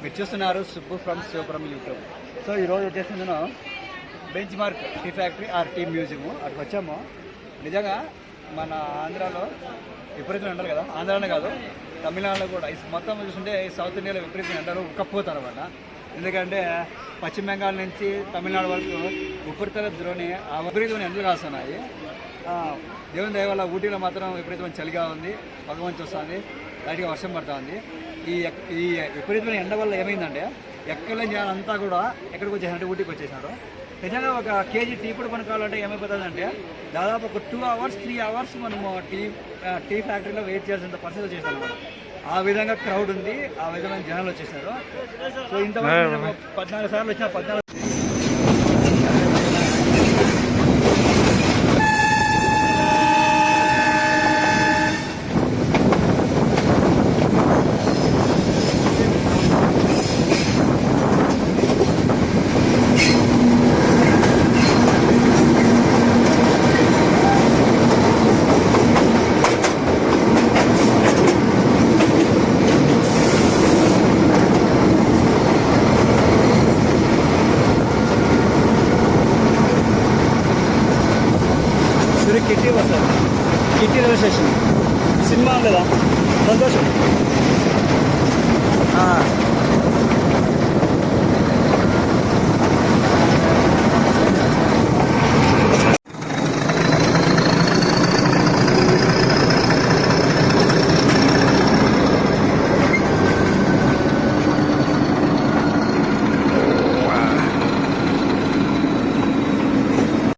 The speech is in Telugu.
మీరు చూస్తున్నారు Subbu from Sivapuram YouTube. So ఈరోజు వచ్చేసి నేను benchmark tea factory or tea museum అక్కడికి వచ్చాము. నిజంగా మన ఆంధ్రాలో విపరీతం అంటారు కదా, ఆంధ్రానే కాదు తమిళనాడులో కూడా మొత్తం చూస్తుంటే సౌత్ ఇండియాలో విపరీతం అంటారు ఉక్కపోతారు అనమాట. ఎందుకంటే పశ్చిమ బెంగాల్ నుంచి తమిళనాడు వరకు ఉపరితల ద్రోణి ఆ విపరీతమైన ఎండలు కాస్తున్నాయి. దేవుని దయ వల్ల ఊటీలో మాత్రం విపరీతమైన చలిగా ఉంది, పొగమంచు వస్తుంది, లైట్గా వర్షం పడుతూ ఉంది. ఈ విపరీతమైన ఎండ వల్ల ఏమైందంటే ఎక్కలేని జనాలు అంతా కూడా ఎక్కడికి వచ్చేసినట్టు ఊటీకి వచ్చేసినారు. నిజంగా ఒక కేజీ టీ పొడి కొనుక్కోవాలంటే ఏమైపోతుందంటే దాదాపు ఒక 2 hours 3 hours మనము టీ ఫ్యాక్టరీలో వెయిట్ చేయాల్సినంత పరిస్థితి చేశాను అనమాట. ఆ విధంగా క్రౌడ్ ఉంది, ఆ విధమైన జనాలు వచ్చేసారు. సో ఇంతవరకు 14 సార్లు వచ్చిన 14 కిట్టి వస్తారు. కిట్టి రైల్వే స్టేషన్ సినిమా లేదా సంతోషం.